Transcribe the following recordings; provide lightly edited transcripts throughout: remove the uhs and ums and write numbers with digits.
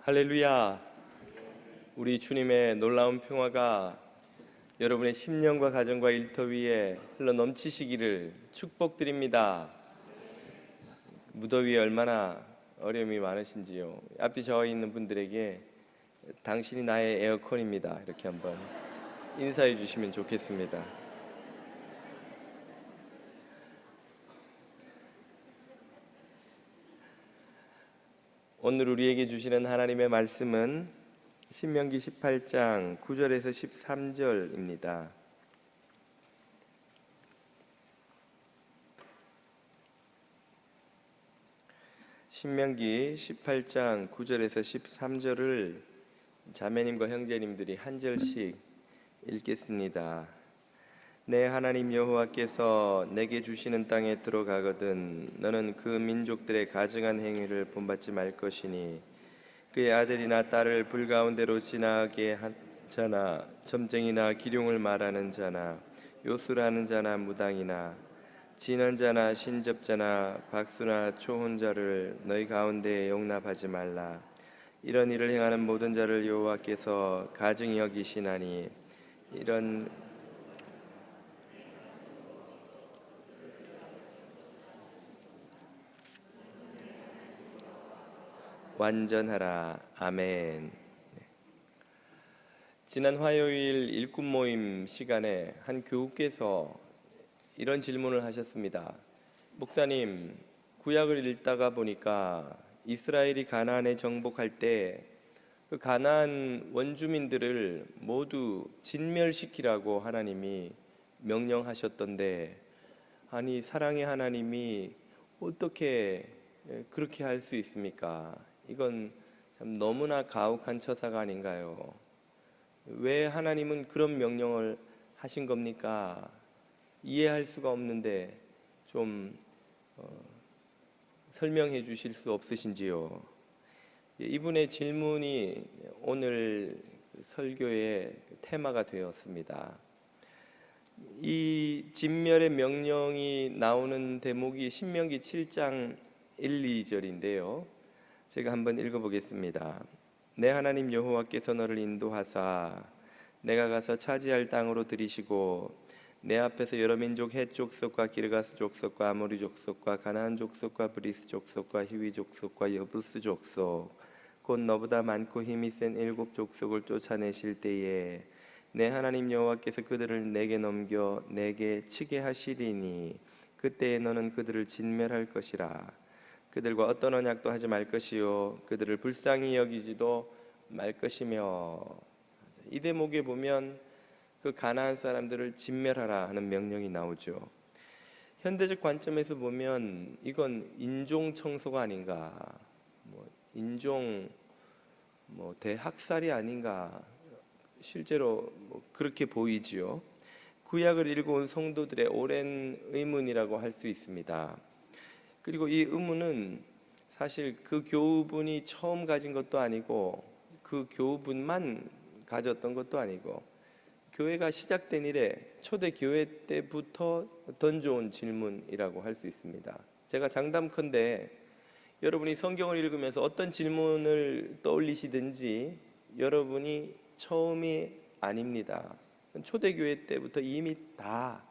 할렐루야. 우리 주님의 놀라운 평화가 여러분의 심령과 가정과 일터 위에 흘러 넘치시기를 축복드립니다. 무더위에 얼마나 어려움이 많으신지요. 앞뒤 저와 있는 분들에게 당신이 나의 에어컨입니다, 이렇게 한번 인사해 주시면 좋겠습니다. 오늘 우리에게 주시는 하나님의 말씀은 신명기 18장 9절에서 13절입니다. 신명기 18장 9절에서 13절을 자매님과 형제님들이 한 절씩 읽겠습니다. 내 하나님 여호와께서 내게 주시는 땅에 들어가거든 너는 그 민족들의 가증한 행위를 본받지 말 것이니 그의 아들이나 딸을 불 가운데로 지나게 한 자나 점쟁이나 기륭을 말하는 자나 요술하는 자나 무당이나 지는 자나 신접자나 박수나 초혼자를 너희 가운데에 용납하지 말라. 이런 일을 행하는 모든 자를 여호와께서 가증히 여기시나니 이런 완전하라. 아멘. 지난 화요일 일꾼 모임 시간에 한 교우께서 이런 질문을 하셨습니다. 목사님, 구약을 읽다가 보니까 이스라엘이 가나안에 정복할 때 그 가나안 원주민들을 모두 진멸시키라고 하나님이 명령하셨던데, 아니 사랑의 하나님이 어떻게 그렇게 할 수 있습니까? 이건 참 너무나 가혹한 처사가 아닌가요? 왜 하나님은 그런 명령을 하신 겁니까? 이해할 수가 없는데 좀 설명해 주실 수 없으신지요? 이분의 질문이 오늘 설교의 테마가 되었습니다. 이 진멸의 명령이 나오는 대목이 신명기 7장 1, 2절인데요. 제가 한번 읽어보겠습니다. 내 하나님 여호와께서 너를 인도하사 내가 가서 차지할 땅으로 들이시고 내 앞에서 여러 민족 헷 족속과 기르가스 족속과 아모리 족속과 가나안 족속과 브리스 족속과 히위 족속과 여부스 족속 곧 너보다 많고 힘이 센 7 족속을 쫓아내실 때에 내 하나님 여호와께서 그들을 내게 넘겨 내게 치게 하시리니 그때에 너는 그들을 진멸할 것이라. 그들과 어떤 언약도 하지 말 것이요 그들을 불쌍히 여기지도 말 것이며. 이 대목에 보면 그 가나안 사람들을 진멸하라 하는 명령이 나오죠. 현대적 관점에서 보면 이건 인종 청소가 아닌가, 인종 대학살이 아닌가, 실제로 그렇게 보이지요. 구약을 읽어온 성도들의 오랜 의문이라고 할 수 있습니다. 그리고 이 의문은 사실 그 교우분이 처음 가진 것도 아니고 그 교우분만 가졌던 것도 아니고 교회가 시작된 이래 초대 교회 때부터 던져온 질문이라고 할 수 있습니다. 제가 장담컨대 여러분이 성경을 읽으면서 어떤 질문을 떠올리시든지 여러분이 처음이 아닙니다. 초대교회 때부터 이미 다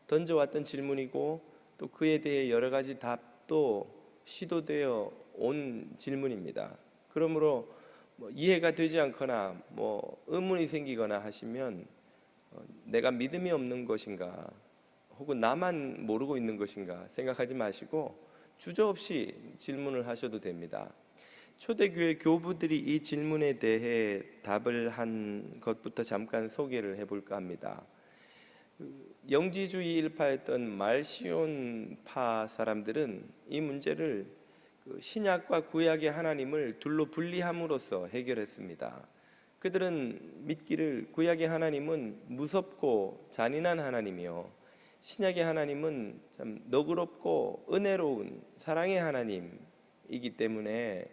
던져왔던 질문이고 또 그에 대해 여러 가지 답도 시도되어 온 질문입니다. 그러므로 이해가 되지 않거나 의문이 생기거나 하시면 내가 믿음이 없는 것인가 혹은 나만 모르고 있는 것인가 생각하지 마시고 주저없이 질문을 하셔도 됩니다. 초대교회 교부들이 이 질문에 대해 답을 한 것부터 잠깐 소개를 해볼까 합니다. 영지주의 일파였던 말시온파 사람들은 이 문제를 신약과 구약의 하나님을 둘로 분리함으로써 해결했습니다. 그들은 믿기를 구약의 하나님은 무섭고 잔인한 하나님이요 신약의 하나님은 참 너그럽고 은혜로운 사랑의 하나님이기 때문에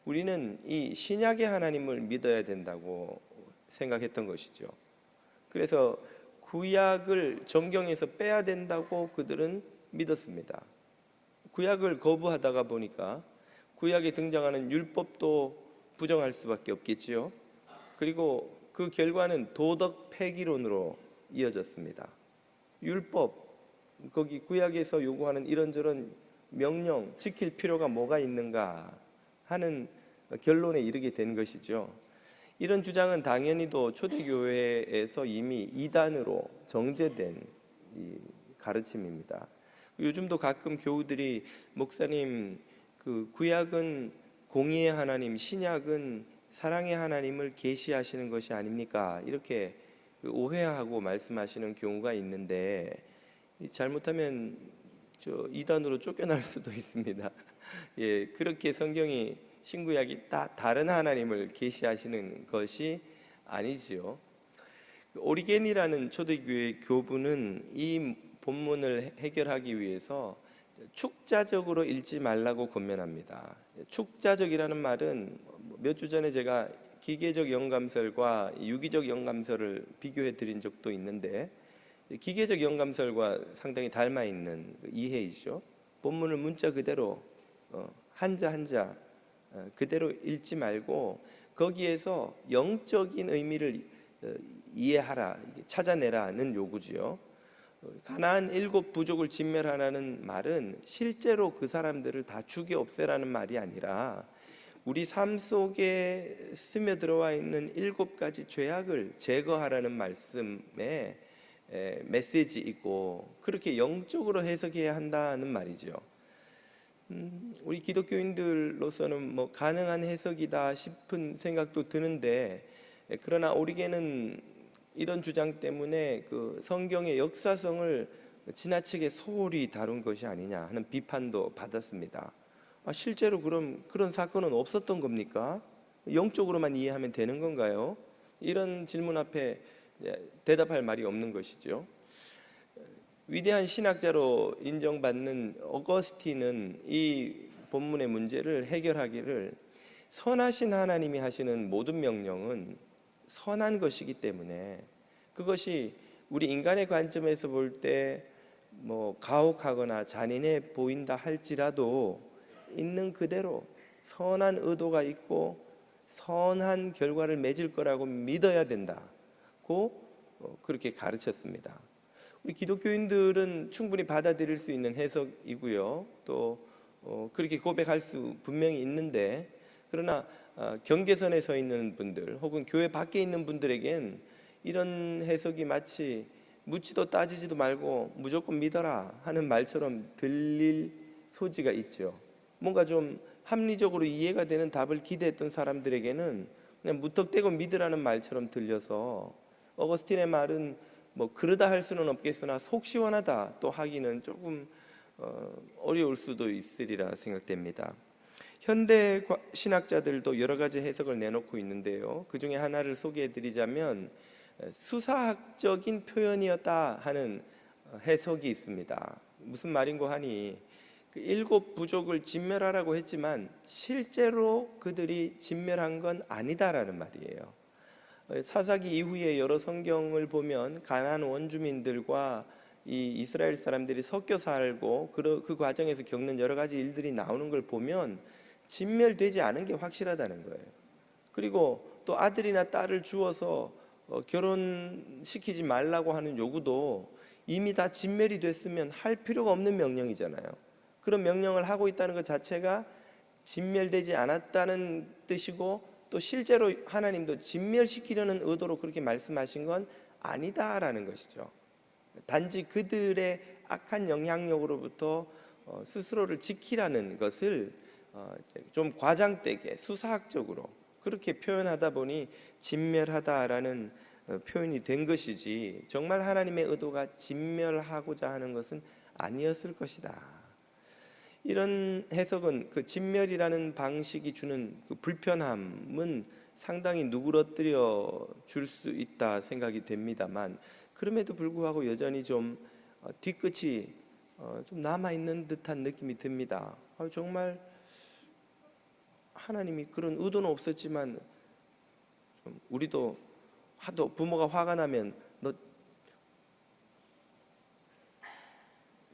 우리는 이 신약의 하나님을 믿어야 된다고 생각했던 것이죠. 그래서 구약을 정경에서 빼야 된다고 그들은 믿었습니다. 구약을 거부하다가 보니까 구약에 등장하는 율법도 부정할 수밖에 없겠지요. 그리고 그 결과는 도덕 폐기론으로 이어졌습니다. 율법, 거기 구약에서 요구하는 이런저런 명령 지킬 필요가 뭐가 있는가 하는 결론에 이르게 된 것이죠. 이런 주장은 당연히도 초대교회에서 이미 이단으로 정제된 이 가르침입니다. 요즘도 가끔 교우들이 목사님, 그 구약은 공의의 하나님, 신약은 사랑의 하나님을 계시하시는 것이 아닙니까? 이렇게 오해하고 말씀하시는 경우가 있는데, 잘못하면 저 이단으로 쫓겨날 수도 있습니다. 예, 그렇게 성경이 신구약이 다른 하나님을 계시하시는 것이 아니지요. 오리겐이라는 초대교회 교부는 이 본문을 해결하기 위해서 축자적으로 읽지 말라고 권면합니다. 축자적이라는 말은 몇 주 전에 제가 기계적 영감설과 유기적 영감설을 비교해 드린 적도 있는데, 기계적 영감설과 상당히 닮아 있는 이해이죠. 본문을 문자 그대로 한자 한자 그대로 읽지 말고 거기에서 영적인 의미를 이해하라, 찾아내라는 요구지요. 가나안 7부족을 진멸하라는 말은 실제로 그 사람들을 다 죽여 없애라는 말이 아니라 우리 삶 속에 스며들어와 있는 7가지 죄악을 제거하라는 말씀에 메시지이고, 그렇게 영적으로 해석해야 한다는 말이죠. 우리 기독교인들로서는 뭐 가능한 해석이다 싶은 생각도 드는데, 그러나 오리겐은 이런 주장 때문에 그 성경의 역사성을 지나치게 소홀히 다룬 것이 아니냐 하는 비판도 받았습니다. 실제로 그런 사건은 없었던 겁니까? 영적으로만 이해하면 되는 건가요? 이런 질문 앞에 대답할 말이 없는 것이죠. 위대한 신학자로 인정받는 어거스틴은 이 본문의 문제를 해결하기를, 선하신 하나님이 하시는 모든 명령은 선한 것이기 때문에 그것이 우리 인간의 관점에서 볼 때 뭐 가혹하거나 잔인해 보인다 할지라도 있는 그대로 선한 의도가 있고 선한 결과를 맺을 거라고 믿어야 된다고 그렇게 가르쳤습니다. 우리 기독교인들은 충분히 받아들일 수 있는 해석이고요. 또 그렇게 고백할 수 분명히 있는데, 그러나 경계선에 서 있는 분들 혹은 교회 밖에 있는 분들에겐 이런 해석이 마치 묻지도 따지지도 말고 무조건 믿어라 하는 말처럼 들릴 소지가 있죠. 뭔가 좀 합리적으로 이해가 되는 답을 기대했던 사람들에게는 그냥 무턱대고 믿으라는 말처럼 들려서, 어거스틴의 말은 뭐 그러다 할 수는 없겠으나 속 시원하다 또 하기는 조금 어려울 수도 있으리라 생각됩니다. 현대 신학자들도 여러 가지 해석을 내놓고 있는데요. 그 중에 하나를 소개해 드리자면 수사학적인 표현이었다 하는 해석이 있습니다. 무슨 말인고 하니, 그 7부족을 진멸하라고 했지만 실제로 그들이 진멸한 건 아니다라는 말이에요. 사사기 이후에 여러 성경을 보면 가나안 원주민들과 이 이스라엘 사람들이 섞여 살고 그 과정에서 겪는 여러 가지 일들이 나오는 걸 보면 진멸되지 않은 게 확실하다는 거예요. 그리고 또 아들이나 딸을 주어서 결혼시키지 말라고 하는 요구도 이미 다 진멸이 됐으면 할 필요가 없는 명령이잖아요. 그런 명령을 하고 있다는 것 자체가 진멸되지 않았다는 뜻이고, 또 실제로 하나님도 진멸시키려는 의도로 그렇게 말씀하신 건 아니다라는 것이죠. 단지 그들의 악한 영향력으로부터 스스로를 지키라는 것을 좀 과장되게 수사학적으로 그렇게 표현하다 보니 진멸하다라는 표현이 된 것이지, 정말 하나님의 의도가 진멸하고자 하는 것은 아니었을 것이다. 이런 해석은 그 진멸이라는 방식이 주는 그 불편함은 상당히 누그러뜨려 줄 수 있다 생각이 됩니다만, 그럼에도 불구하고 여전히 좀 뒤끝이 좀 남아 있는 듯한 느낌이 듭니다. 정말 하나님이 그런 의도는 없었지만 좀 우리도 하도 부모가 화가 나면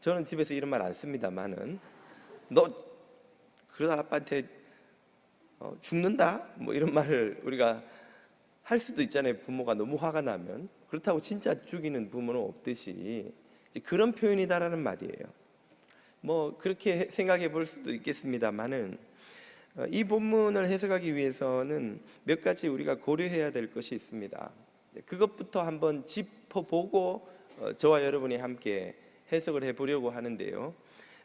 저는 집에서 이런 말 안 씁니다만은 너 그러다 아빠한테 죽는다 뭐 이런 말을 우리가 할 수도 있잖아요. 부모가 너무 화가 나면. 그렇다고 진짜 죽이는 부모는 없듯이 이제 그런 표현이다라는 말이에요. 뭐 그렇게 생각해 볼 수도 있겠습니다만은 이 본문을 해석하기 위해서는 몇 가지 우리가 고려해야 될 것이 있습니다. 그것부터 한번 짚어보고 저와 여러분이 함께 해석을 해보려고 하는데요.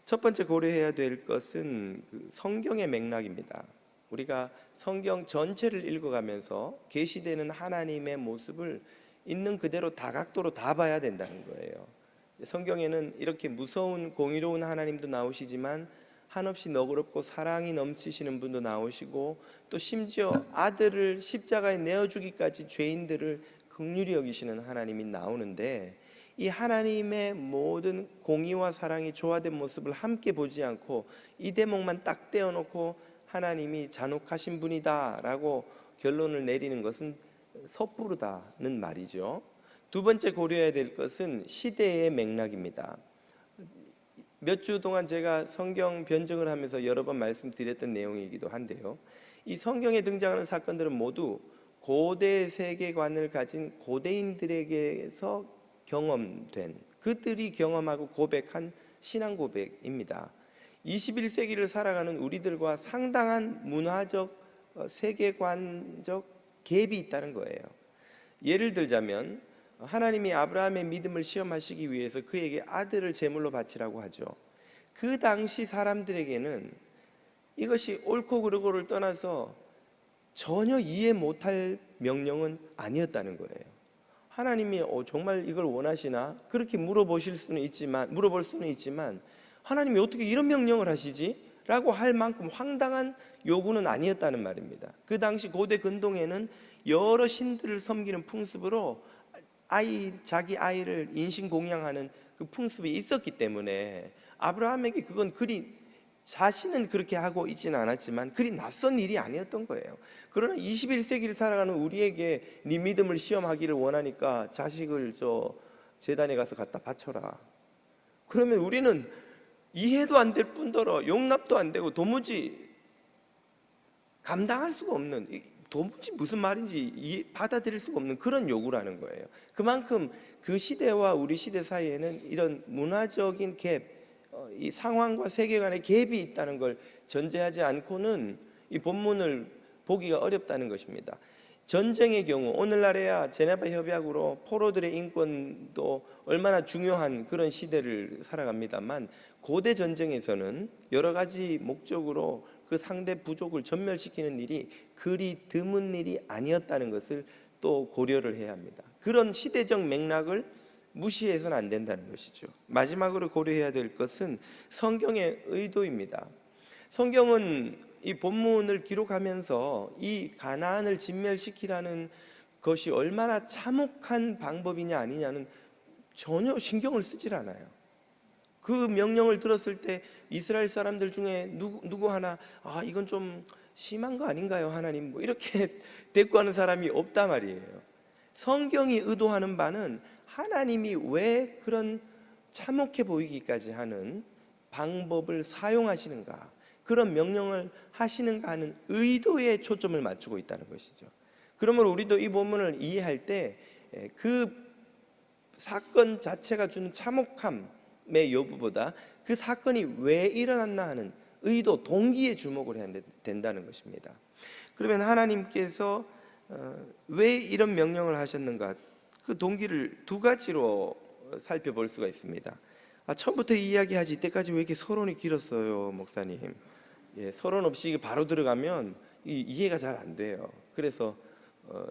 첫 번째 고려해야 될 것은 그 성경의 맥락입니다. 우리가 성경 전체를 읽어가면서 계시되는 하나님의 모습을 있는 그대로 다각도로 다 봐야 된다는 거예요. 성경에는 이렇게 무서운 공의로운 하나님도 나오시지만 한없이 너그럽고 사랑이 넘치시는 분도 나오시고, 또 심지어 아들을 십자가에 내어주기까지 죄인들을 긍휼히 여기시는 하나님이 나오는데, 이 하나님의 모든 공의와 사랑이 조화된 모습을 함께 보지 않고 이 대목만 딱 떼어놓고 하나님이 잔혹하신 분이다라고 결론을 내리는 것은 섣부르다는 말이죠. 두 번째 고려해야 될 것은 시대의 맥락입니다. 몇 주 동안 제가 성경 변증을 하면서 여러 번 말씀드렸던 내용이기도 한데요. 이 성경에 등장하는 사건들은 모두 고대 세계관을 가진 고대인들에게서 경험된, 그들이 경험하고 고백한 신앙 고백입니다. 21세기를 살아가는 우리들과 상당한 문화적, 세계관적 갭이 있다는 거예요. 예를 들자면 하나님이 아브라함의 믿음을 시험하시기 위해서 그에게 아들을 제물로 바치라고 하죠. 그 당시 사람들에게는 이것이 옳고 그르고를 떠나서 전혀 이해 못할 명령은 아니었다는 거예요. 하나님이 정말 이걸 원하시나? 그렇게 물어볼 수는 있지만 하나님이 어떻게 이런 명령을 하시지? 라고 할 만큼 황당한 요구는 아니었다는 말입니다. 그 당시 고대 근동에는 여러 신들을 섬기는 풍습으로 자기 아이를 인신공양하는 그 풍습이 있었기 때문에 아브라함에게 그건 자신은 그렇게 하고 있지는 않았지만 그리 낯선 일이 아니었던 거예요. 그러나 21세기를 살아가는 우리에게 네 믿음을 시험하기를 원하니까 자식을 제단에 가서 갖다 바쳐라. 그러면 우리는 이해도 안 될 뿐더러 용납도 안 되고 도무지 감당할 수가 없는, 도무지 무슨 말인지 받아들일 수가 없는 그런 요구라는 거예요. 그만큼 그 시대와 우리 시대 사이에는 이런 문화적인 갭, 이 상황과 세계관의 갭이 있다는 걸 전제하지 않고는 이 본문을 보기가 어렵다는 것입니다. 전쟁의 경우 오늘날에야 제네바 협약으로 포로들의 인권도 얼마나 중요한 그런 시대를 살아갑니다만, 고대 전쟁에서는 여러 가지 목적으로 그 상대 부족을 전멸시키는 일이 그리 드문 일이 아니었다는 것을 또 고려를 해야 합니다. 그런 시대적 맥락을 무시해서는 안 된다는 것이죠. 마지막으로 고려해야 될 것은 성경의 의도입니다. 성경은 이 본문을 기록하면서 이 가나안을 진멸시키라는 것이 얼마나 참혹한 방법이냐 아니냐는 전혀 신경을 쓰질 않아요. 그 명령을 들었을 때 이스라엘 사람들 중에 누구 하나 이건 좀 심한 거 아닌가요 하나님, 뭐 이렇게 대꾸하는 사람이 없단 말이에요. 성경이 의도하는 바는 하나님이 왜 그런 참혹해 보이기까지 하는 방법을 사용하시는가, 그런 명령을 하시는가 하는 의도에 초점을 맞추고 있다는 것이죠. 그러므로 우리도 이 본문을 이해할 때 그 사건 자체가 주는 참혹함의 여부보다 그 사건이 왜 일어났나 하는 의도, 동기에 주목을 해야 된다는 것입니다. 그러면 하나님께서 왜 이런 명령을 하셨는가, 그 동기를 두 가지로 살펴볼 수가 있습니다. 처음부터 이야기하지 이때까지 왜 이렇게 서론이 길었어요 목사님? 서론 없이 바로 들어가면 이해가 잘 안 돼요. 그래서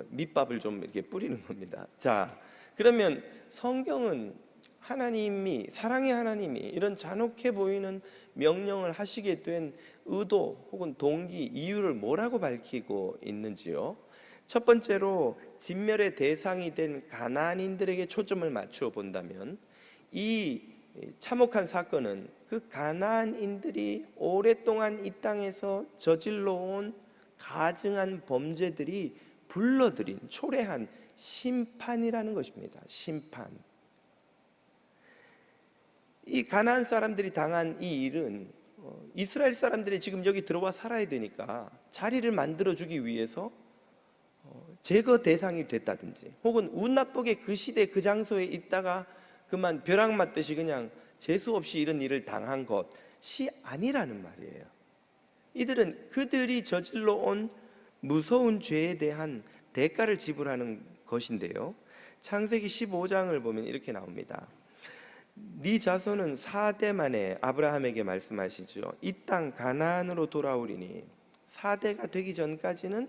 밑밥을 좀 이렇게 뿌리는 겁니다. 자, 그러면 성경은 하나님이, 사랑의 하나님이 이런 잔혹해 보이는 명령을 하시게 된 의도 혹은 동기, 이유를 뭐라고 밝히고 있는지요? 첫 번째로 진멸의 대상이 된 가나안인들에게 초점을 맞추어 본다면, 이 참혹한 사건은 그 가나안인들이 오랫동안 이 땅에서 저질러온 가증한 범죄들이 불러들인, 초래한 심판이라는 것입니다. 심판. 이 가나안 사람들이 당한 이 일은 이스라엘 사람들이 지금 여기 들어와 살아야 되니까 자리를 만들어주기 위해서 제거 대상이 됐다든지, 혹은 운 나쁘게 그 시대 그 장소에 있다가 그만 벼락 맞듯이 그냥 재수 없이 이런 일을 당한 것이 아니라는 말이에요. 이들은 그들이 저질러 온 무서운 죄에 대한 대가를 지불하는 것인데요, 창세기 15장을 보면 이렇게 나옵니다. 네 자손은 4대 만에 아브라함에게 말씀하시죠. 이 땅 가나안으로 돌아오리니 4대가 되기 전까지는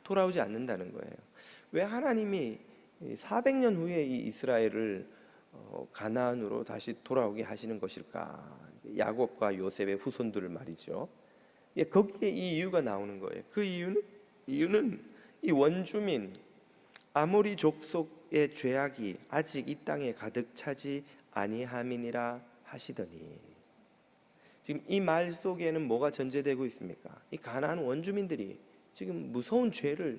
돌아오지 않는다는 거예요. 왜 하나님이 400년 후에 이 이스라엘을 가나안으로 다시 돌아오게 하시는 것일까? 야곱과 요셉의 후손들을 말이죠. 거기에 이 이유가 나오는 거예요. 그 이유는 이 원주민 아모리 족속의 죄악이 아직 이 땅에 가득 차지 아니함이니라 하시더니, 지금 이 말 속에는 뭐가 전제되고 있습니까? 이 가나안 원주민들이 지금 무서운 죄를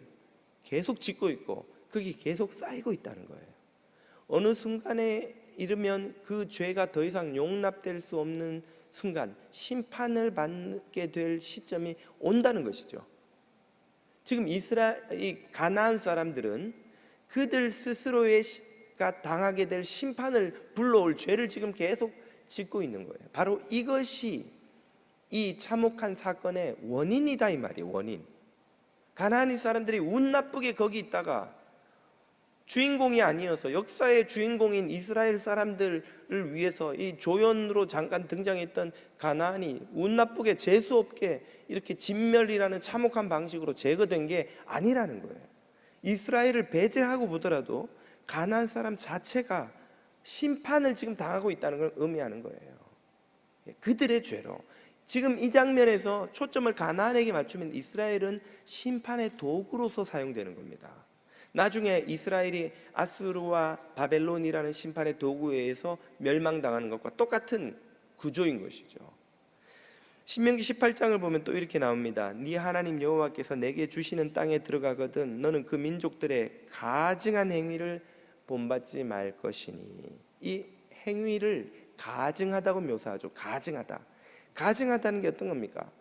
계속 짓고 있고 그게 계속 쌓이고 있다는 거예요. 어느 순간에 이르면 그 죄가 더 이상 용납될 수 없는 순간, 심판을 받게 될 시점이 온다는 것이죠. 지금 이 가나안 사람들은 그들 스스로가 당하게 될 심판을 불러올 죄를 지금 계속 짓고 있는 거예요. 바로 이것이 이 참혹한 사건의 원인이다 이 말이에요. 원인. 가나안 사람들이 운 나쁘게 거기 있다가 주인공이 아니어서, 역사의 주인공인 이스라엘 사람들을 위해서 이 조연으로 잠깐 등장했던 가나안이 운 나쁘게 재수 없게 이렇게 진멸이라는 참혹한 방식으로 제거된 게 아니라는 거예요. 이스라엘을 배제하고 보더라도 가나안 사람 자체가 심판을 지금 당하고 있다는 걸 의미하는 거예요. 그들의 죄로. 지금 이 장면에서 초점을 가나안에게 맞추면 이스라엘은 심판의 도구로서 사용되는 겁니다. 나중에 이스라엘이 아수르와 바벨론이라는 심판의 도구에 의해서 멸망당하는 것과 똑같은 구조인 것이죠. 신명기 18장을 보면 또 이렇게 나옵니다. 네 하나님 여호와께서 내게 주시는 땅에 들어가거든 너는 그 민족들의 가증한 행위를 본받지 말 것이니. 이 행위를 가증하다고 묘사하죠. 가증하다는 게 어떤 겁니까?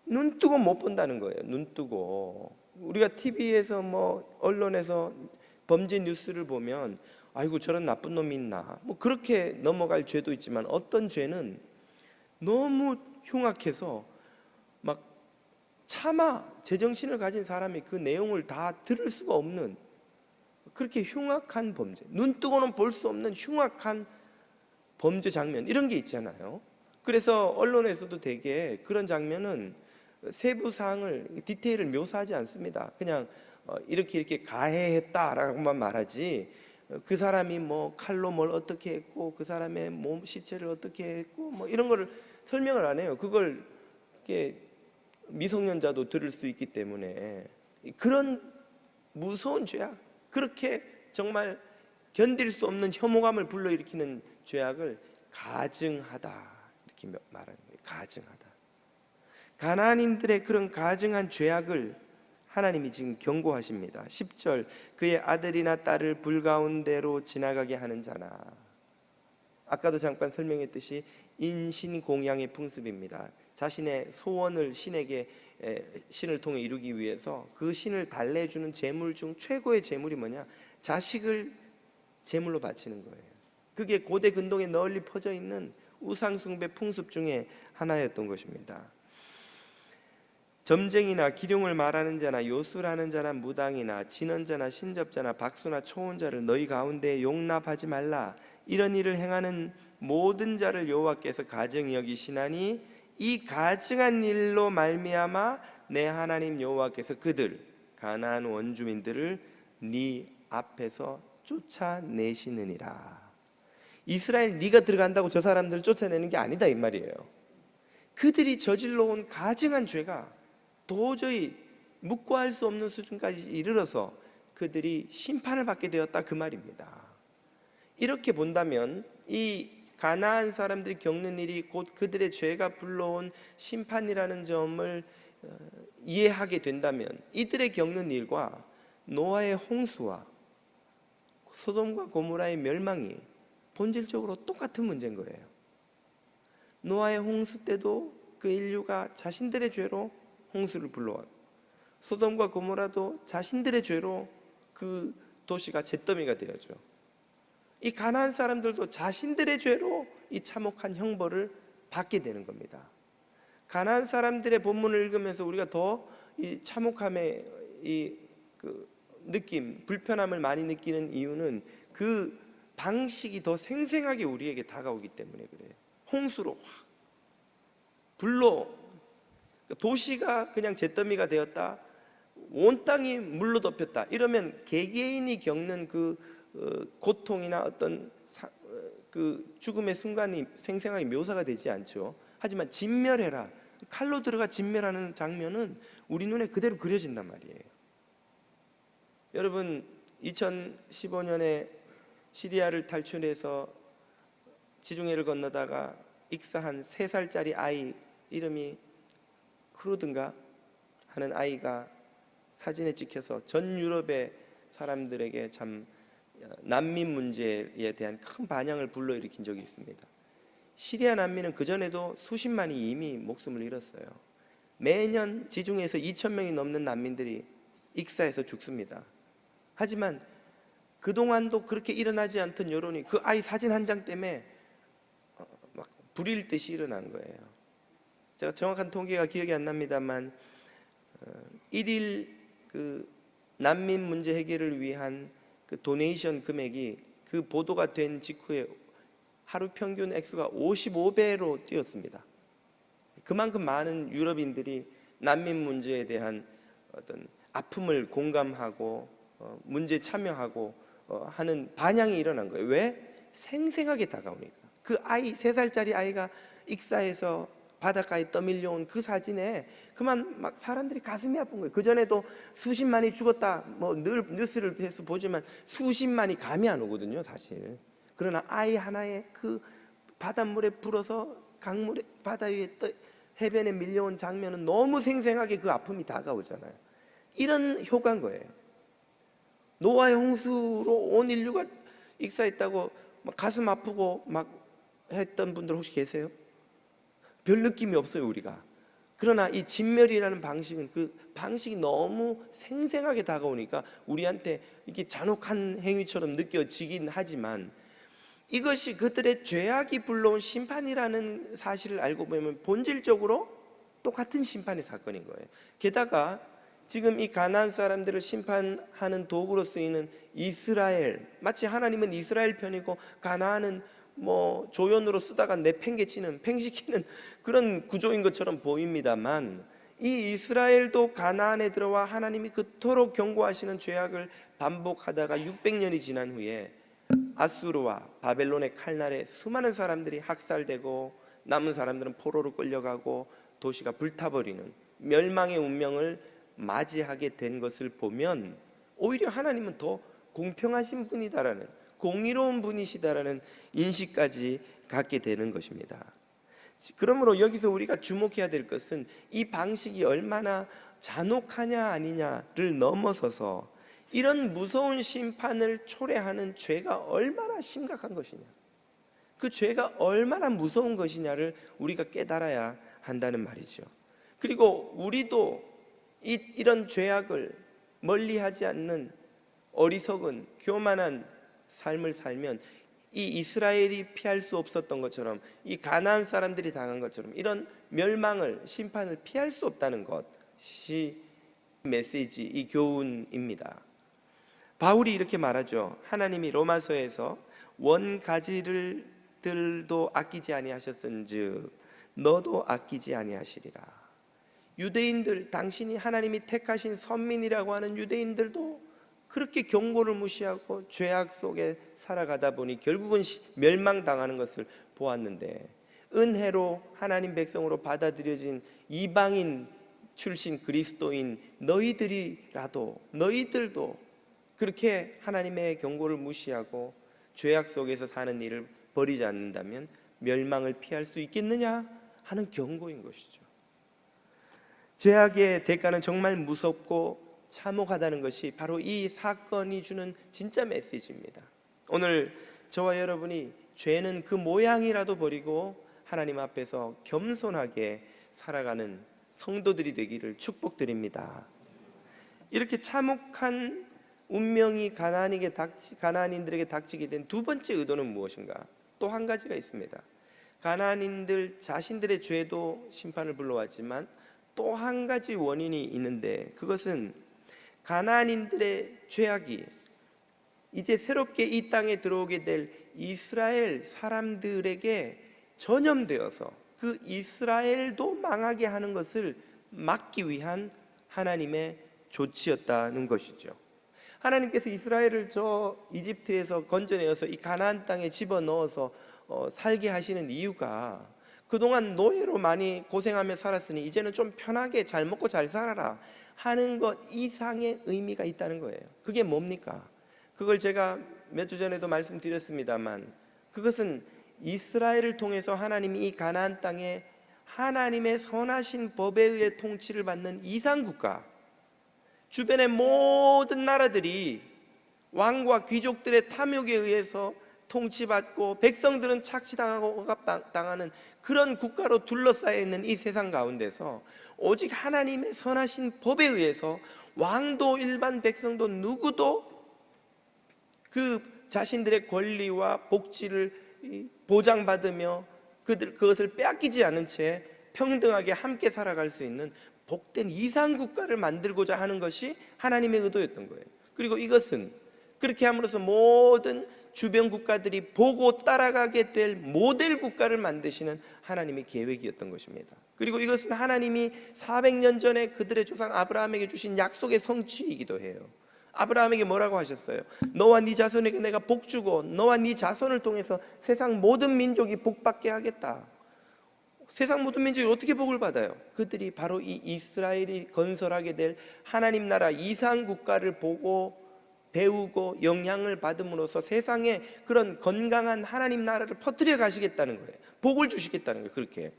눈 뜨고 못 본다는 거예요. 눈 뜨고 우리가 TV에서 언론에서 범죄 뉴스를 보면 아이고 저런 나쁜 놈이 있나, 그렇게 넘어갈 죄도 있지만, 어떤 죄는 너무 흉악해서 막 차마 제정신을 가진 사람이 그 내용을 다 들을 수가 없는 그렇게 흉악한 범죄, 눈 뜨고는 볼 수 없는 흉악한 범죄 장면, 이런 게 있잖아요. 그래서 언론에서도 되게 그런 장면은 세부 사항을, 디테일을 묘사하지 않습니다. 그냥 이렇게 가해했다라고만 말하지, 그 사람이 칼로 뭘 어떻게 했고 그 사람의 몸 시체를 어떻게 했고 이런 거를 설명을 안 해요. 그걸 미성년자도 들을 수 있기 때문에. 그런 무서운 죄악, 그렇게 정말 견딜 수 없는 혐오감을 불러일으키는 죄악을 가증하다 이렇게 말하는 거예요. 가증하다. 가나안인들의 그런 가증한 죄악을 하나님이 지금 경고하십니다. 10절, 그의 아들이나 딸을 불 가운데로 지나가게 하는 자나. 아까도 잠깐 설명했듯이 인신공양의 풍습입니다. 자신의 소원을 신을 통해 이루기 위해서 그 신을 달래주는 제물 중 최고의 제물이 뭐냐? 자식을 제물로 바치는 거예요. 그게 고대 근동에 널리 퍼져 있는 우상숭배 풍습 중에 하나였던 것입니다. 점쟁이나 기륭을 말하는 자나 요술하는 자나 무당이나 진언자나 신접자나 박수나 초혼자를 너희 가운데 용납하지 말라. 이런 일을 행하는 모든 자를 여호와께서 가증히 여기시나니 이 가증한 일로 말미암아 내 하나님 여호와께서 그들 가나안 원주민들을 네 앞에서 쫓아내시느니라. 이스라엘 네가 들어간다고 저 사람들을 쫓아내는 게 아니다 이 말이에요. 그들이 저질러 온 가증한 죄가 도저히 묵과할 수 없는 수준까지 이르러서 그들이 심판을 받게 되었다 그 말입니다. 이렇게 본다면 이 가나안 사람들이 겪는 일이 곧 그들의 죄가 불러온 심판이라는 점을 이해하게 된다면, 이들의 겪는 일과 노아의 홍수와 소돔과 고모라의 멸망이 본질적으로 똑같은 문제인 거예요. 노아의 홍수 때도 그 인류가 자신들의 죄로 홍수를 불러왔고, 소돔과 고모라도 자신들의 죄로 그 도시가 잿더미가 되었죠. 이 가나안 사람들도 자신들의 죄로 이 참혹한 형벌을 받게 되는 겁니다. 가나안 사람들의 본문을 읽으면서 우리가 더 이 참혹함의 그 느낌, 불편함을 많이 느끼는 이유는 그 방식이 더 생생하게 우리에게 다가오기 때문에 그래요. 홍수로 확 불로 도시가 그냥 잿더미가 되었다, 온 땅이 물로 덮였다, 이러면 개개인이 겪는 그 고통이나 어떤 그 죽음의 순간이 생생하게 묘사가 되지 않죠. 하지만 진멸해라, 칼로 들어가 진멸하는 장면은 우리 눈에 그대로 그려진단 말이에요. 여러분, 2015년에 시리아를 탈출해서 지중해를 건너다가 익사한 3살짜리 아이, 이름이 크루든가 하는 아이가 사진에 찍혀서 전 유럽의 사람들에게 참 난민 문제에 대한 큰 반향을 불러일으킨 적이 있습니다. 시리아 난민은 그전에도 수십만이 이미 목숨을 잃었어요. 매년 지중해에서 2,000명이 넘는 난민들이 익사해서 죽습니다. 하지만 그동안도 그렇게 일어나지 않던 여론이 그 아이 사진 한 장 때문에 막 불일 듯이 일어난 거예요. 제가 정확한 통계가 기억이 안 납니다만 1일 그 난민 문제 해결을 위한 그 도네이션 금액이 그 보도가 된 직후에 하루 평균 액수가 55배로 뛰었습니다. 그만큼 많은 유럽인들이 난민 문제에 대한 어떤 아픔을 공감하고 문제에 참여하고 하는 반향이 일어난 거예요. 왜? 생생하게 다가오니까. 그 아이, 3살짜리 아이가 익사해서 바닷가에 떠밀려온 그 사진에 그만 막 사람들이 가슴이 아픈 거예요. 그전에도 수십만이 죽었다 뭐 늘 뉴스를 해서 보지만 수십만이 감이 안 오거든요, 사실. 그러나 아이 하나의 그 바닷물에 불어서 강물에 바다 위에 해변에 밀려온 장면은 너무 생생하게 그 아픔이 다가오잖아요. 이런 효과인 거예요. 노아의 홍수로 온 인류가 익사했다고 막 가슴 아프고 막 했던 분들 혹시 계세요? 별 느낌이 없어요, 우리가. 그러나 이 진멸이라는 방식은 그 방식이 너무 생생하게 다가오니까 우리한테 이게 잔혹한 행위처럼 느껴지긴 하지만, 이것이 그들의 죄악이 불러온 심판이라는 사실을 알고 보면 본질적으로 똑같은 심판의 사건인 거예요. 게다가 지금 이 가나안 사람들을 심판하는 도구로 쓰이는 이스라엘, 마치 하나님은 이스라엘 편이고 가나안은 뭐 조연으로 쓰다가 내팽개치는, 팽시키는 그런 구조인 것처럼 보입니다만, 이 이스라엘도 가나안에 들어와 하나님이 그토록 경고하시는 죄악을 반복하다가 600년이 지난 후에 아수르와 바벨론의 칼날에 수많은 사람들이 학살되고 남은 사람들은 포로로 끌려가고 도시가 불타버리는 멸망의 운명을 맞이하게 된 것을 보면 오히려 하나님은 더 공평하신 분이다라는, 공의로운 분이시다라는 인식까지 갖게 되는 것입니다. 그러므로 여기서 우리가 주목해야 될 것은 이 방식이 얼마나 잔혹하냐 아니냐를 넘어서서 이런 무서운 심판을 초래하는 죄가 얼마나 심각한 것이냐, 그 죄가 얼마나 무서운 것이냐를 우리가 깨달아야 한다는 말이죠. 그리고 우리도 이런 죄악을 멀리하지 않는 어리석은 교만한 삶을 살면 이 이스라엘이 피할 수 없었던 것처럼, 이 가나안 사람들이 당한 것처럼 이런 멸망을, 심판을 피할 수 없다는 것이 메시지, 이 교훈입니다. 바울이 이렇게 말하죠. 하나님이 로마서에서 원가지들도 아끼지 아니하셨은즉 너도 아끼지 아니하시리라. 유대인들, 당신이 하나님이 택하신 선민이라고 하는 유대인들도 그렇게 경고를 무시하고 죄악 속에 살아가다 보니 결국은 멸망당하는 것을 보았는데, 은혜로 하나님 백성으로 받아들여진 이방인 출신 그리스도인 너희들도 그렇게 하나님의 경고를 무시하고 죄악 속에서 사는 일을 버리지 않는다면 멸망을 피할 수 있겠느냐 하는 경고인 것이죠. 죄악의 대가는 정말 무섭고 참혹하다는 것이 바로 이 사건이 주는 진짜 메시지입니다. 오늘 저와 여러분이 죄는 그 모양이라도 버리고 하나님 앞에서 겸손하게 살아가는 성도들이 되기를 축복드립니다. 이렇게 참혹한 운명이 가나안인들에게 닥치게 된 두 번째 의도는 무엇인가? 또 한 가지가 있습니다. 가나안인들 자신들의 죄도 심판을 불러왔지만 또 한 가지 원인이 있는데, 그것은 가나안인들의 죄악이 이제 새롭게 이 땅에 들어오게 될 이스라엘 사람들에게 전염되어서 그 이스라엘도 망하게 하는 것을 막기 위한 하나님의 조치였다는 것이죠. 하나님께서 이스라엘을 저 이집트에서 건져내어서 이 가나안 땅에 집어넣어서 살게 하시는 이유가, 그동안 노예로 많이 고생하며 살았으니 이제는 좀 편하게 잘 먹고 잘 살아라 하는 것 이상의 의미가 있다는 거예요. 그게 뭡니까? 그걸 제가 몇 주 전에도 말씀드렸습니다만, 그것은 이스라엘을 통해서 하나님이 이 가나안 땅에 하나님의 선하신 법에 의해 통치를 받는 이상국가, 주변의 모든 나라들이 왕과 귀족들의 탐욕에 의해서 통치받고 백성들은 착취당하고 억압당하는 그런 국가로 둘러싸여 있는 이 세상 가운데서 오직 하나님의 선하신 법에 의해서 왕도 일반 백성도 누구도 그 자신들의 권리와 복지를 보장받으며 그것을 빼앗기지 않은 채 평등하게 함께 살아갈 수 있는 복된 이상국가를 만들고자 하는 것이 하나님의 의도였던 거예요. 그리고 이것은 그렇게 함으로써 모든 주변 국가들이 보고 따라가게 될 모델 국가를 만드시는 하나님의 계획이었던 것입니다. 그리고 이것은 하나님이 400년 전에 그들의 조상 아브라함에게 주신 약속의 성취이기도 해요. 아브라함에게 뭐라고 하셨어요? 너와 네 자손에게 내가 복 주고 너와 네 자손을 통해서 세상 모든 민족이 복받게 하겠다. 세상 모든 민족이 어떻게 복을 받아요? 그들이 바로 이 이스라엘이 건설하게 될 하나님 나라 이상 국가를 보고 배우고 영향을 받음으로써 세상에 그런 건강한 하나님 나라를 퍼뜨려 가시겠다는 거예요. 복을 주시겠다는 거예요. 그렇게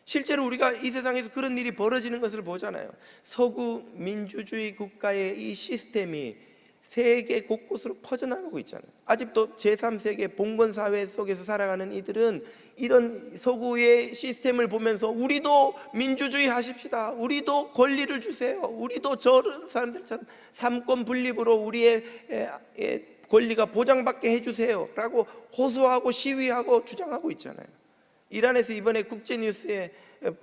실제로 우리가 이 세상에서 그런 일이 벌어지는 것을 보잖아요. 서구 민주주의 국가의 이 시스템이 세계 곳곳으로 퍼져나가고 있잖아요. 아직도 제3세계 봉건사회 속에서 살아가는 이들은 이런 서구의 시스템을 보면서 우리도 민주주의 하십시다, 우리도 권리를 주세요, 우리도 저런 사람들처럼 삼권 분립으로 우리의 권리가 보장받게 해주세요 라고 호소하고 시위하고 주장하고 있잖아요. 이란에서 이번에 국제뉴스에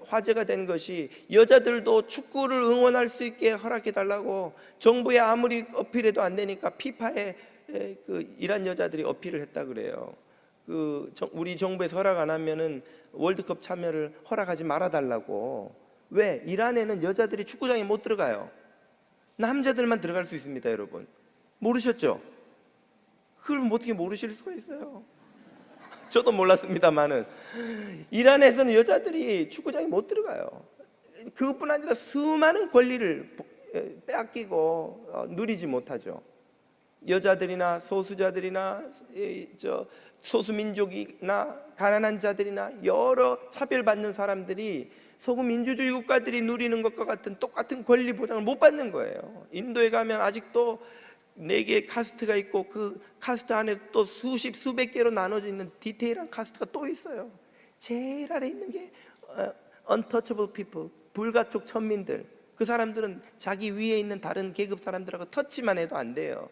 화제가 된 것이 여자들도 축구를 응원할 수 있게 허락해달라고 정부에 아무리 어필해도 안 되니까 피파에 그 이란 여자들이 어필을 했다 그래요. 우리 정부에서 허락 안 하면은 월드컵 참여를 허락하지 말아달라고. 왜? 이란에는 여자들이 축구장에 못 들어가요. 남자들만 들어갈 수 있습니다. 여러분 모르셨죠? 그걸 어떻게 모르실 수가 있어요? 저도 몰랐습니다만은 이란에서는 여자들이 축구장에 못 들어가요. 그것뿐 아니라 수많은 권리를 빼앗기고 누리지 못하죠. 여자들이나 소수자들이나 소수민족이나 가난한 자들이나 여러 차별받는 사람들이 서구 민주주의 국가들이 누리는 것과 같은 똑같은 권리 보장을 못 받는 거예요. 인도에 가면 아직도 4개의 카스트가 있고 그 카스트 안에 또 수백 개로 나눠져 있는 디테일한 카스트가 또 있어요. 제일 아래 있는 게 untouchable people, 불가촉 천민들. 그 사람들은 자기 위에 있는 다른 계급 사람들하고 터치만 해도 안 돼요.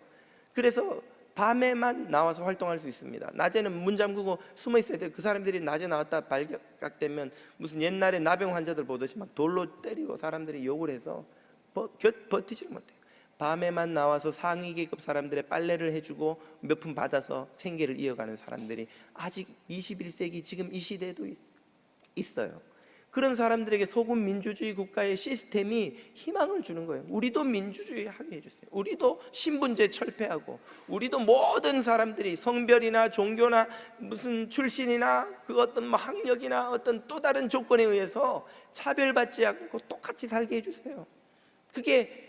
그래서 밤에만 나와서 활동할 수 있습니다. 낮에는 문 잠그고 숨어 있어야 돼요. 그 사람들이 낮에 나왔다 발각되면 무슨 옛날에 나병 환자들 보듯이 막 돌로 때리고 사람들이 욕을 해서 버티지를 못해요. 밤에만 나와서 상위 계급 사람들의 빨래를 해주고 몇 푼 받아서 생계를 이어가는 사람들이 아직 21세기 지금 이 시대에도 있어요. 그런 사람들에게 소금 민주주의 국가의 시스템이 희망을 주는 거예요. 우리도 민주주의 하게 해주세요. 우리도 신분제 철폐하고, 우리도 모든 사람들이 성별이나 종교나 무슨 출신이나 그 어떤 학력이나 어떤 또 다른 조건에 의해서 차별받지 않고 똑같이 살게 해주세요. 그게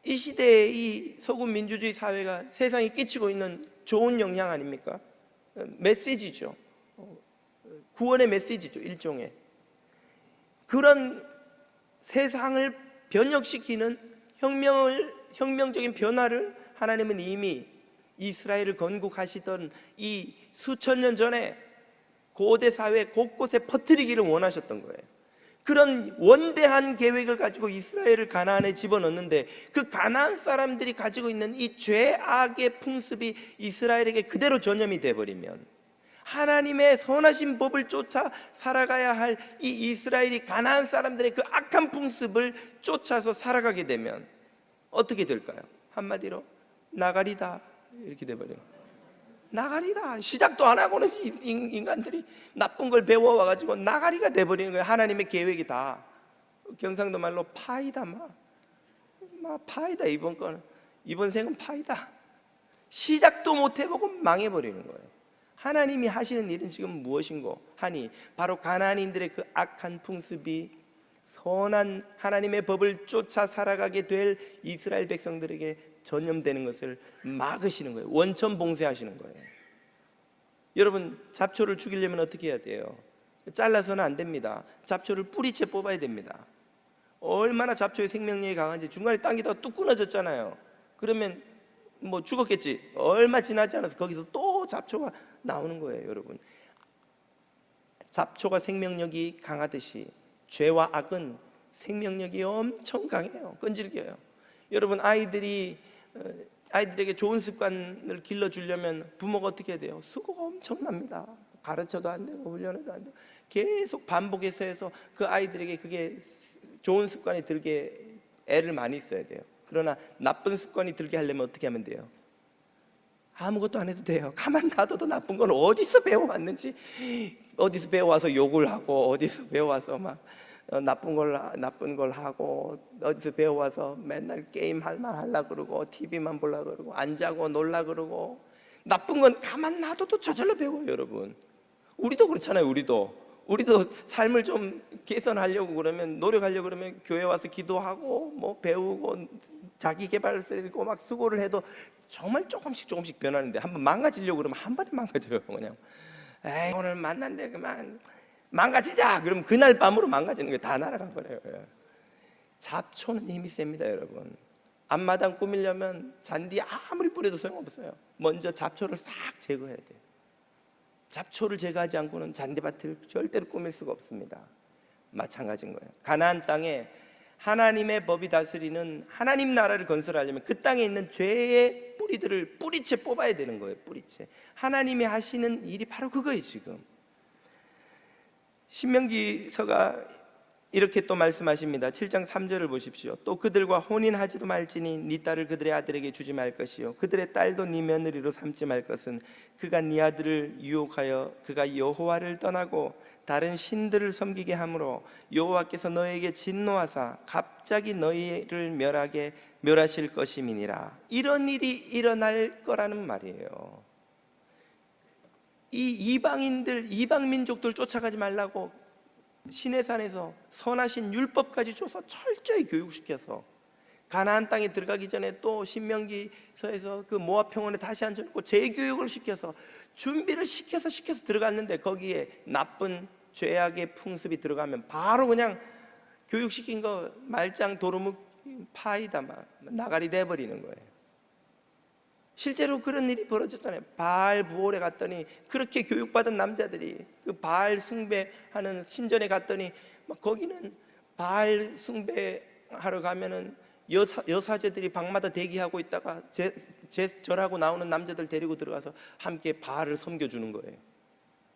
이 시대의 이 서구 민주주의 사회가 세상에 끼치고 있는 좋은 영향 아닙니까? 메시지죠. 구원의 메시지죠. 일종의 그런 세상을 변혁시키는 혁명적인 변화를 하나님은 이미 이스라엘을 건국하시던 이 수천 년 전에 고대 사회 곳곳에 퍼뜨리기를 원하셨던 거예요. 그런 원대한 계획을 가지고 이스라엘을 가나안에 집어넣는데 그 가나안 사람들이 가지고 있는 이 죄악의 풍습이 이스라엘에게 그대로 전염이 돼버리면, 하나님의 선하신 법을 쫓아 살아가야 할 이 이스라엘이 가나안 사람들의 그 악한 풍습을 쫓아서 살아가게 되면 어떻게 될까요? 한마디로 나가리다, 이렇게 돼버려요. 나가리다. 시작도 안 하고는 인간들이 나쁜 걸 배워와가지고 나가리가 돼버리는 거예요. 하나님의 계획이 다. 경상도 말로 파이다. 파이다. 이번 생은 파이다. 시작도 못 해보고 망해버리는 거예요. 하나님이 하시는 일은 지금 무엇인고 하니, 바로 가나안인들의 그 악한 풍습이 선한 하나님의 법을 쫓아 살아가게 될 이스라엘 백성들에게 전염되는 것을 막으시는 거예요. 원천 봉쇄하시는 거예요. 여러분, 잡초를 죽이려면 어떻게 해야 돼요? 잘라서는 안 됩니다. 잡초를 뿌리채 뽑아야 됩니다. 얼마나 잡초의 생명력이 강한지. 중간에 당기다가 뚝 끊어졌잖아요. 그러면 뭐 죽었겠지. 얼마 지나지 않아서 거기서 또 잡초가 나오는 거예요. 여러분, 잡초가 생명력이 강하듯이 죄와 악은 생명력이 엄청 강해요. 끈질겨요. 여러분, 아이들에게 좋은 습관을 길러주려면 부모가 어떻게 해야 돼요? 수고가 엄청납니다. 가르쳐도 안 되고 훈련해도 안 되고 계속 반복해서 해서 그 아이들에게 그게 좋은 습관이 들게 애를 많이 써야 돼요. 그러나 나쁜 습관이 들게 하려면 어떻게 하면 돼요? 아무것도 안 해도 돼요. 가만 놔둬도 나쁜 건 어디서 배워왔는지, 어디서 배워와서 욕을 하고, 어디서 배워와서 막 나쁜 걸 하고, 어디서 배워와서 맨날 게임만 하려고 그러고, TV만 보려고 그러고, 안 자고 놀라 그러고. 나쁜 건 가만 놔둬도 저절로 배워요. 여러분, 우리도 그렇잖아요. 우리도 삶을 좀 개선하려고 그러면, 노력하려고 그러면 교회 와서 기도하고 뭐 배우고 자기 개발쓰고 막 수고를 해도 정말 조금씩 변하는데, 한번 망가지려고 그러면 한 번에 망가져요. 그냥 에이, 오늘 만난데 그만 망가지자 그러면 그날 밤으로 망가지는 게 다 날아가 버려요. 잡초는 힘이 셉니다. 여러분, 앞마당 꾸미려면 잔디 아무리 뿌려도 소용없어요. 먼저 잡초를 싹 제거해야 돼요. 잡초를 제거하지 않고는 잔디밭을 절대로 꾸밀 수가 없습니다. 마찬가지인 거예요. 가나안 땅에 하나님의 법이 다스리는 하나님 나라를 건설하려면 그 땅에 있는 죄의 뿌리들을 뿌리채 뽑아야 되는 거예요. 뿌리채. 하나님이 하시는 일이 바로 그거예요. 지금 신명기서가 이렇게 또 말씀하십니다. 7장 3절을 보십시오. 또 그들과 혼인하지도 말지니 네 딸을 그들의 아들에게 주지 말 것이요 그들의 딸도 네 며느리로 삼지 말 것은 그가 네 아들을 유혹하여 그가 여호와를 떠나고 다른 신들을 섬기게 하므로 여호와께서 너에게 진노하사 갑자기 너희를 멸하실 것임이니라. 이런 일이 일어날 거라는 말이에요. 이 이방 민족들 쫓아가지 말라고 시내산에서 선하신 율법까지 줘서 철저히 교육시켜서 가나안 땅에 들어가기 전에 또 신명기서에서 그 모압 평원에 다시 앉혀놓고 재교육을 시켜서 준비를 시켜서 들어갔는데, 거기에 나쁜 죄악의 풍습이 들어가면 바로 그냥 교육시킨 거 말짱 도루묵 파이다 나가리 돼버리는 거예요. 실제로 그런 일이 벌어졌잖아요. 바알 부올에 갔더니 그렇게 교육받은 남자들이 그 바알 숭배하는 신전에 갔더니 막 거기는 바알 숭배하러 가면은 여사제들이 방마다 대기하고 있다가 절하고 나오는 남자들 데리고 들어가서 함께 바알을 섬겨주는 거예요.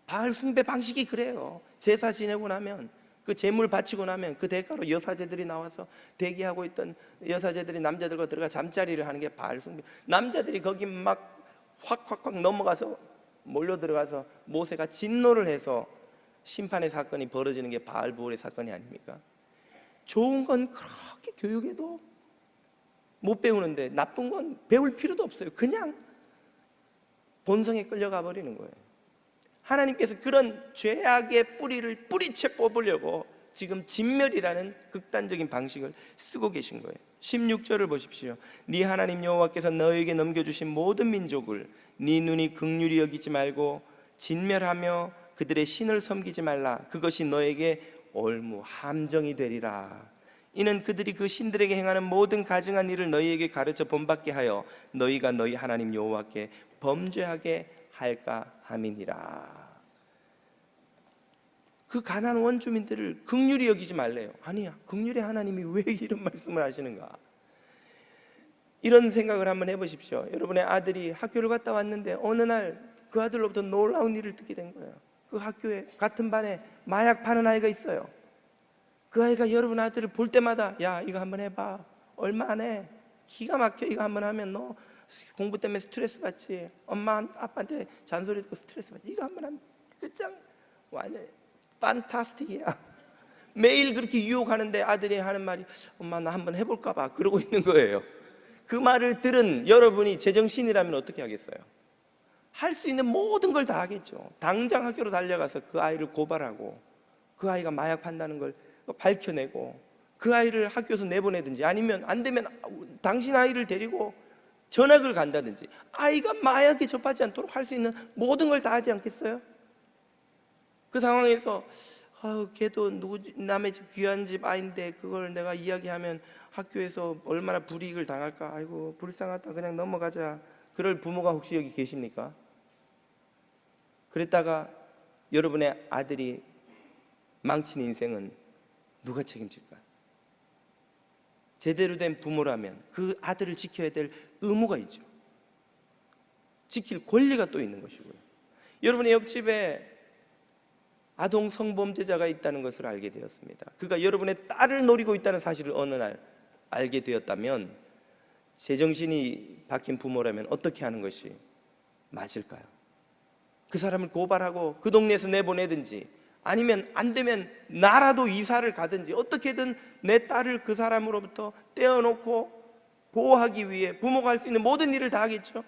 바알 숭배 방식이 그래요. 제사 지내고 나면, 그 제물 바치고 나면 그 대가로 여사제들이 나와서 대기하고 있던 여사제들이 남자들과 들어가 잠자리를 하는 게 바알 숭배. 남자들이 거기 막 확 넘어가서 몰려 들어가서 모세가 진노를 해서 심판의 사건이 벌어지는 게 바알 부올의 사건이 아닙니까? 좋은 건 그렇게 교육해도 못 배우는데 나쁜 건 배울 필요도 없어요. 그냥 본성에 끌려가 버리는 거예요. 하나님께서 그런 죄악의 뿌리를 뿌리채 뽑으려고 지금 진멸이라는 극단적인 방식을 쓰고 계신 거예요. 16절을 보십시오. 네 하나님 여호와께서 너에게 넘겨주신 모든 민족을 네 눈이 긍휼히 여기지 말고 진멸하며 그들의 신을 섬기지 말라. 그것이 너에게 올무 함정이 되리라. 이는 그들이 그 신들에게 행하는 모든 가증한 일을 너희에게 가르쳐 본받게 하여 너희가 너희 하나님 여호와께 범죄하게 할까 함이니라. 그 가난한 원주민들을 긍휼히 여기지 말래요. 아니야, 긍휼의 하나님이 왜 이런 말씀을 하시는가? 이런 생각을 한번 해보십시오. 여러분의 아들이 학교를 갔다 왔는데 어느 날 그 아들로부터 놀라운 일을 듣게 된 거예요. 그 학교에 같은 반에 마약 파는 아이가 있어요. 그 아이가 여러분 아들을 볼 때마다 야, 이거 한번 해봐. 얼마 안 해. 기가 막혀. 이거 한번 하면 너 공부 때문에 스트레스 받지. 엄마 아빠한테 잔소리 듣고 스트레스 받지. 이거 한번 하면 끝장. 완전 판타스틱이야. 매일 그렇게 유혹하는데 아들이 하는 말이 엄마 나 한번 해볼까 봐 그러고 있는 거예요. 그 말을 들은 여러분이 제정신이라면 어떻게 하겠어요? 할 수 있는 모든 걸 다 하겠죠. 당장 학교로 달려가서 그 아이를 고발하고 그 아이가 마약 판다는 걸 밝혀내고 그 아이를 학교에서 내보내든지, 아니면 안 되면 당신 아이를 데리고 전학을 간다든지, 아이가 마약에 접하지 않도록 할 수 있는 모든 걸 다 하지 않겠어요? 그 상황에서 걔도 남의 집 귀한 집 아인데 그걸 내가 이야기하면 학교에서 얼마나 불이익을 당할까, 아이고 불쌍하다 그냥 넘어가자, 그럴 부모가 혹시 여기 계십니까? 그랬다가 여러분의 아들이 망친 인생은 누가 책임질까요? 제대로 된 부모라면 그 아들을 지켜야 될 의무가 있죠. 지킬 권리가 또 있는 것이고요. 여러분의 옆집에 아동 성범죄자가 있다는 것을 알게 되었습니다. 그가 여러분의 딸을 노리고 있다는 사실을 어느 날 알게 되었다면 제정신이 박힌 부모라면 어떻게 하는 것이 맞을까요? 그 사람을 고발하고 그 동네에서 내보내든지, 아니면 안 되면 나라도 이사를 가든지, 어떻게든 내 딸을 그 사람으로부터 떼어놓고 보호하기 위해 부모가 할 수 있는 모든 일을 다 하겠죠.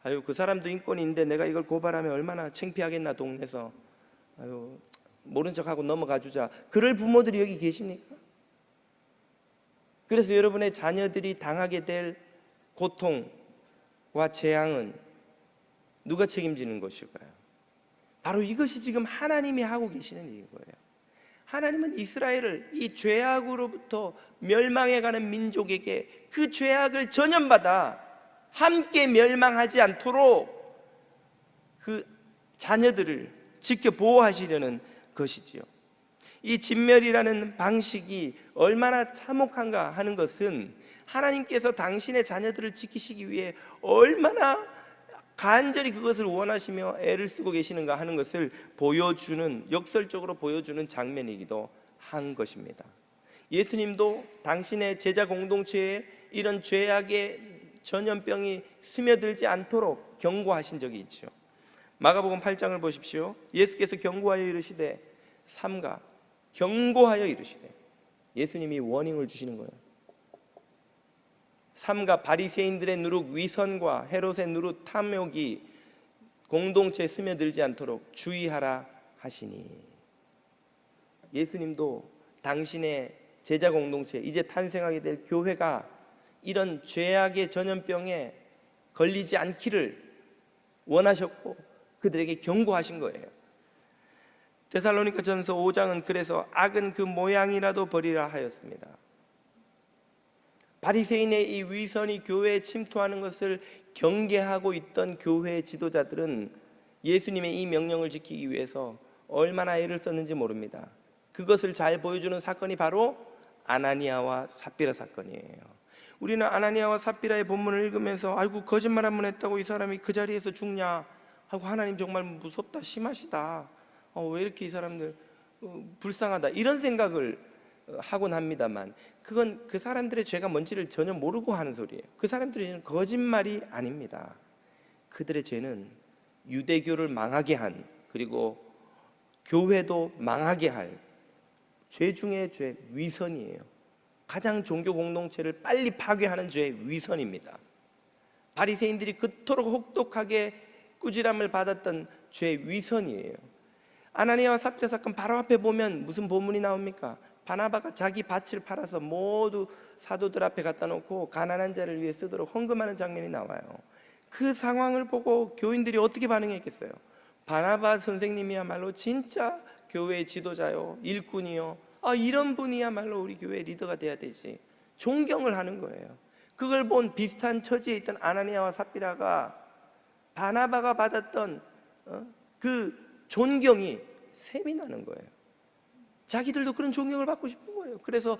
아유, 그 사람도 인권이 있는데 내가 이걸 고발하면 얼마나 창피하겠나, 동네에서. 아유, 모른 척하고 넘어가 주자. 그럴 부모들이 여기 계십니까? 그래서 여러분의 자녀들이 당하게 될 고통과 재앙은 누가 책임지는 것일까요? 바로 이것이 지금 하나님이 하고 계시는 일인 거예요. 하나님은 이스라엘을 이 죄악으로부터 멸망해가는 민족에게 그 죄악을 전염받아 함께 멸망하지 않도록 그 자녀들을 지켜 보호하시려는 것이지요. 이 진멸이라는 방식이 얼마나 참혹한가 하는 것은 하나님께서 당신의 자녀들을 지키시기 위해 얼마나 간절히 그것을 원하시며 애를 쓰고 계시는가 하는 것을 보여주는, 역설적으로 보여주는 장면이기도 한 것입니다. 예수님도 당신의 제자 공동체에 이런 죄악의 전염병이 스며들지 않도록 경고하신 적이 있죠. 마가복음 8장을 보십시오. 예수께서 경고하여 이르시되, 삼가 경고하여 이르시되, 예수님이 워닝을 주시는 거예요. 삼가 바리새인들의 누룩 위선과 헤롯의 누룩 탐욕이 공동체에 스며들지 않도록 주의하라 하시니. 예수님도 당신의 제자 공동체, 이제 탄생하게 될 교회가 이런 죄악의 전염병에 걸리지 않기를 원하셨고 그들에게 경고하신 거예요. 데살로니가 전서 5장은 그래서 악은 그 모양이라도 버리라 하였습니다. 바리새인의 이 위선이 교회에 침투하는 것을 경계하고 있던 교회의 지도자들은 예수님의 이 명령을 지키기 위해서 얼마나 애를 썼는지 모릅니다. 그것을 잘 보여주는 사건이 바로 아나니아와 삽비라 사건이에요. 우리는 아나니아와 삽비라의 본문을 읽으면서 아이고 거짓말 한 번 했다고 이 사람이 그 자리에서 죽냐 하고, 하나님 정말 무섭다, 심하시다, 왜 이렇게 이 사람들 불쌍하다, 이런 생각을 하곤 합니다만, 그건 그 사람들의 죄가 뭔지를 전혀 모르고 하는 소리예요. 그 사람들의 죄는 거짓말이 아닙니다. 그들의 죄는 유대교를 망하게 한, 그리고 교회도 망하게 할 죄 중에 죄, 위선이에요. 가장 종교 공동체를 빨리 파괴하는 죄, 위선입니다. 바리새인들이 그토록 혹독하게 꾸지람을 받았던 죄, 위선이에요. 아나니아와 삽비라 사건 바로 앞에 보면 무슨 본문이 나옵니까? 바나바가 자기 밭을 팔아서 모두 사도들 앞에 갖다 놓고 가난한 자를 위해 쓰도록 헌금하는 장면이 나와요. 그 상황을 보고 교인들이 어떻게 반응했겠어요? 바나바 선생님이야말로 진짜 교회의 지도자요, 일꾼이요, 이런 분이야말로 우리 교회 리더가 돼야 되지, 존경을 하는 거예요. 그걸 본 비슷한 처지에 있던 아나니아와 삽비라가 바나바가 받았던 그 존경이 셈이 나는 거예요. 자기들도 그런 존경을 받고 싶은 거예요. 그래서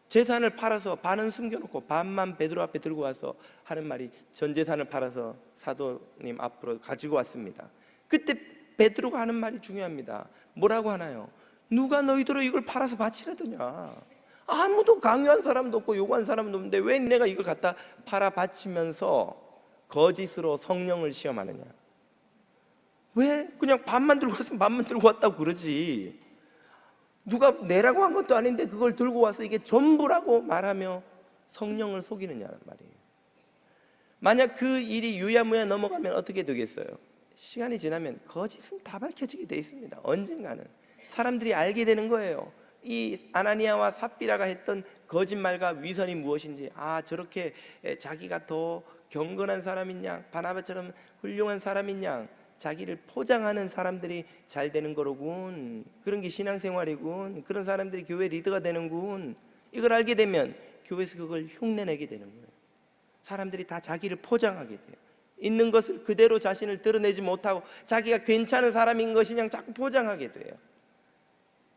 재산을 팔아서 반은 숨겨놓고 반만 베드로 앞에 들고 와서 하는 말이, 전 재산을 팔아서 사도님 앞으로 가지고 왔습니다. 그때 베드로가 하는 말이 중요합니다. 뭐라고 하나요? 누가 너희들을 이걸 팔아서 바치려더냐? 아무도 강요한 사람도 없고 요구한 사람도 없는데 왜 내가 이걸 갖다 팔아 바치면서 거짓으로 성령을 시험하느냐? 왜 그냥 반만 들고 왔으면 반만 들고 왔다고 그러지? 누가 내라고 한 것도 아닌데 그걸 들고 와서 이게 전부라고 말하며 성령을 속이느냐는 말이에요. 만약 그 일이 유야무야 넘어가면 어떻게 되겠어요? 시간이 지나면 거짓은 다 밝혀지게 돼 있습니다. 언젠가는 사람들이 알게 되는 거예요. 이 아나니아와 삽비라가 했던 거짓말과 위선이 무엇인지. 아, 저렇게 자기가 더 경건한 사람이냐, 바나바처럼 훌륭한 사람이냐, 자기를 포장하는 사람들이 잘 되는 거로군. 그런 게 신앙생활이군. 그런 사람들이 교회 리더가 되는군. 이걸 알게 되면 교회에서 그걸 흉내내게 되는 거예요. 사람들이 다 자기를 포장하게 돼요. 있는 것을 그대로 자신을 드러내지 못하고 자기가 괜찮은 사람인 것이 그냥 자꾸 포장하게 돼요.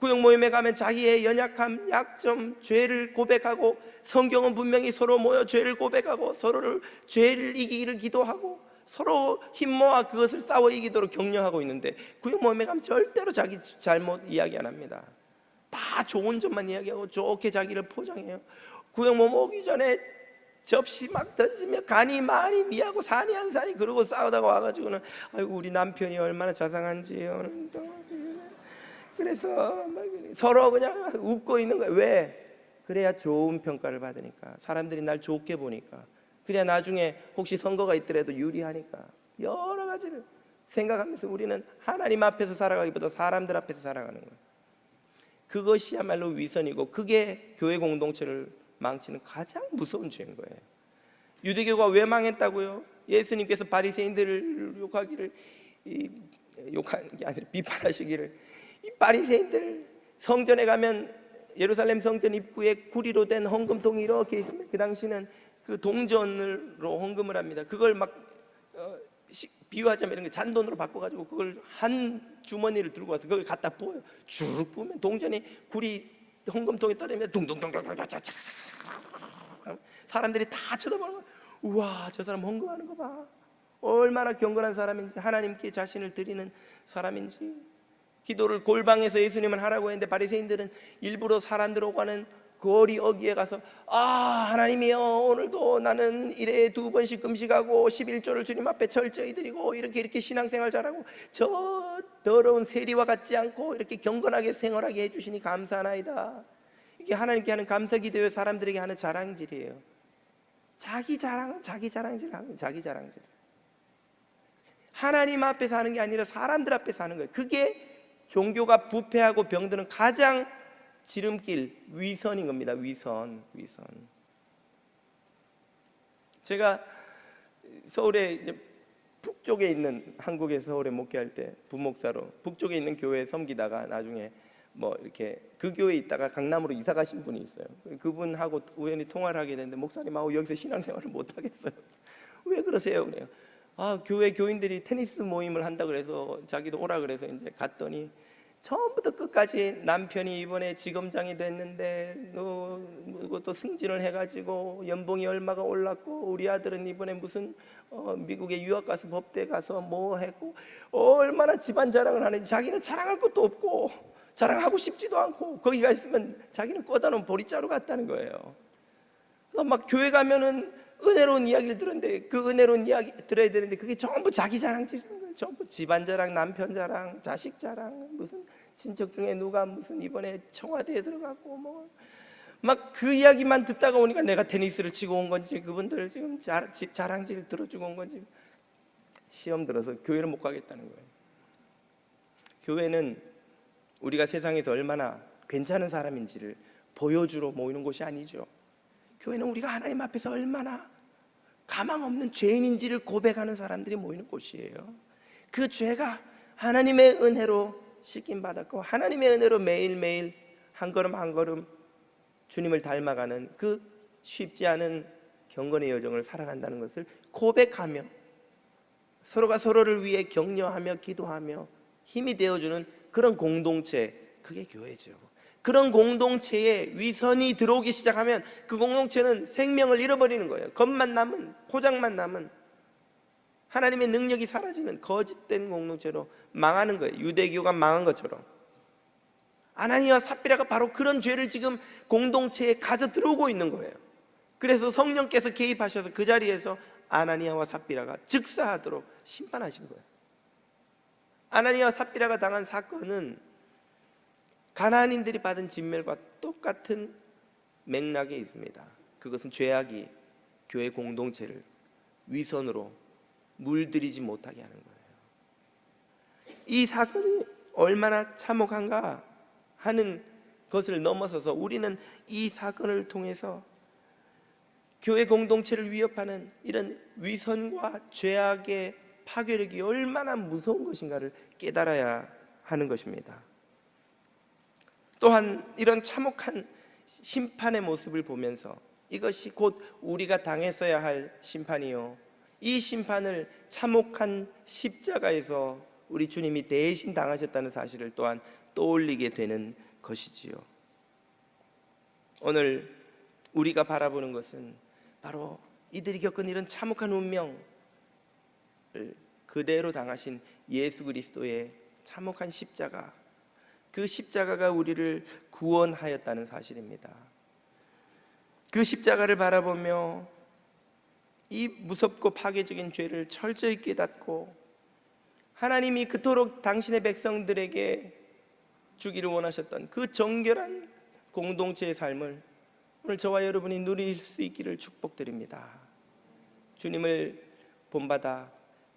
구역 모임에 가면 자기의 연약함, 약점, 죄를 고백하고, 성경은 분명히 서로 모여 죄를 고백하고 서로를 죄를 이기기를 기도하고 서로 힘 모아 그것을 싸워 이기도록 격려하고 있는데, 구역 모임에 가면 절대로 자기 잘못 이야기 안 합니다. 다 좋은 점만 이야기하고 좋게 자기를 포장해요. 구역 모임 오기 전에 접시 막 던지며 간이 많이 니하고 산이 한 산이 그러고 싸우다가 와가지고는 아이고 우리 남편이 얼마나 자상한지 그래서 서로 그냥 웃고 있는 거예요. 왜? 그래야 좋은 평가를 받으니까, 사람들이 날 좋게 보니까, 그래야 나중에 혹시 선거가 있더라도 유리하니까, 여러 가지를 생각하면서 우리는 하나님 앞에서 살아가기보다 사람들 앞에서 살아가는 거예요. 그것이야말로 위선이고 그게 교회 공동체를 망치는 가장 무서운 죄인 거예요. 유대교가 왜 망했다고요? 예수님께서 바리새인들을 욕하는 게 아니라 비판하시기를, 이 바리새인들 성전에 가면 예루살렘 성전 입구에 구리로 된 헌금통이 이렇게 있으면 그 당시는 그 동전으로 헌금을 합니다. 그걸 막 비유하자면 이런 거 잔돈으로 바꿔가지고 그걸 한 주머니를 들고 와서 그걸 갖다 부어요. 쭉 부으면 동전이 구리 헌금통에 떨어지면 둥둥둥둥둥둥둥, 사람들이 다 쳐다보는 거예요. 우와, 저 사람 헌금하는 거 봐. 얼마나 경건한 사람인지, 하나님께 자신을 드리는 사람인지. 기도를 골방에서 예수님은 하라고 했는데 바리새인들은 일부러 사람들 오고 하는 거리 어귀에 가서 하나님이여, 오늘도 나는 일에 2번씩 금식하고 11조를 주님 앞에 철저히 드리고 이렇게 신앙생활 잘하고 저 더러운 세리와 같지 않고 이렇게 경건하게 생활하게 해주시니 감사하나이다. 이게 하나님께 하는 감사기도요, 사람들에게 하는 자랑질이에요. 자기 자랑질을 하는, 자기 자랑질. 하나님 앞에서 하는 게 아니라 사람들 앞에서 하는 거예요. 그게 종교가 부패하고 병드는 가장 지름길, 위선인 겁니다. 위선. 제가 서울에 북쪽에 있는, 한국의 서울에 목회할 때 부목사로 북쪽에 있는 교회에 섬기다가 나중에 뭐 이렇게 그 교회에 있다가 강남으로 이사 가신 분이 있어요. 그분하고 우연히 통화를 하게 됐는데, 목사님하고 여기서 신앙생활을 못 하겠어요. 왜 그러세요? 그래요. 교회 교인들이 테니스 모임을 한다 그래서 자기도 오라 그래서 이제 갔더니 처음부터 끝까지 남편이 이번에 지검장이 됐는데 또 승진을 해가지고 연봉이 얼마가 올랐고, 우리 아들은 이번에 무슨 미국에 유학 가서 법대 가서 뭐 했고, 얼마나 집안 자랑을 하는지, 자기는 자랑할 것도 없고 자랑하고 싶지도 않고 거기 가 있으면 자기는 꽂아놓은 보리자루 같다는 거예요. 그래서 막 교회 가면은 은혜로운 이야기를 들었는데, 그 은혜로운 이야기 들어야 되는데 그게 전부 자기 자랑질인 거예요. 전부 집안 자랑, 남편 자랑, 자식 자랑, 무슨 친척 중에 누가 무슨 이번에 청와대에 들어갔고 뭐 막 그 이야기만 듣다가 오니까 내가 테니스를 치고 온 건지, 그분들 지금 자랑질 들어주고 온 건지, 시험 들어서 교회를 못 가겠다는 거예요. 교회는 우리가 세상에서 얼마나 괜찮은 사람인지를 보여주러 모이는 곳이 아니죠. 교회는 우리가 하나님 앞에서 얼마나 가망 없는 죄인인지를 고백하는 사람들이 모이는 곳이에요. 그 죄가 하나님의 은혜로 씻김 받았고, 하나님의 은혜로 매일매일 한 걸음 한 걸음 주님을 닮아가는 그 쉽지 않은 경건의 여정을 살아간다는 것을 고백하며, 서로가 서로를 위해 격려하며 기도하며 힘이 되어주는 그런 공동체, 그게 교회죠. 그런 공동체에 위선이 들어오기 시작하면 그 공동체는 생명을 잃어버리는 거예요. 겉만 남은, 포장만 남은, 하나님의 능력이 사라지는 거짓된 공동체로 망하는 거예요. 유대교가 망한 것처럼. 아나니아와 삽비라가 바로 그런 죄를 지금 공동체에 가져 들어오고 있는 거예요. 그래서 성령께서 개입하셔서 그 자리에서 아나니아와 삽비라가 즉사하도록 심판하신 거예요. 아나니아와 삽비라가 당한 사건은 가나안인들이 받은 진멸과 똑같은 맥락에 있습니다. 그것은 죄악이 교회 공동체를 위선으로 물들이지 못하게 하는 거예요. 이 사건이 얼마나 참혹한가 하는 것을 넘어서서 우리는 이 사건을 통해서 교회 공동체를 위협하는 이런 위선과 죄악의 파괴력이 얼마나 무서운 것인가를 깨달아야 하는 것입니다. 또한 이런 참혹한 심판의 모습을 보면서 이것이 곧 우리가 당했어야 할 심판이요, 이 심판을 참혹한 십자가에서 우리 주님이 대신 당하셨다는 사실을 또한 떠올리게 되는 것이지요. 오늘 우리가 바라보는 것은 바로 이들이 겪은 이런 참혹한 운명을 그대로 당하신 예수 그리스도의 참혹한 십자가, 그 십자가가 우리를 구원하였다는 사실입니다. 그 십자가를 바라보며 이 무섭고 파괴적인 죄를 철저히 깨닫고 하나님이 그토록 당신의 백성들에게 주기를 원하셨던 그 정결한 공동체의 삶을 오늘 저와 여러분이 누릴 수 있기를 축복드립니다. 주님을 본받아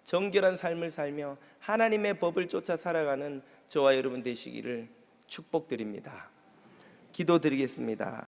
정결한 삶을 살며 하나님의 법을 쫓아 살아가는 저와 여러분 되시기를 축복드립니다. 기도드리겠습니다.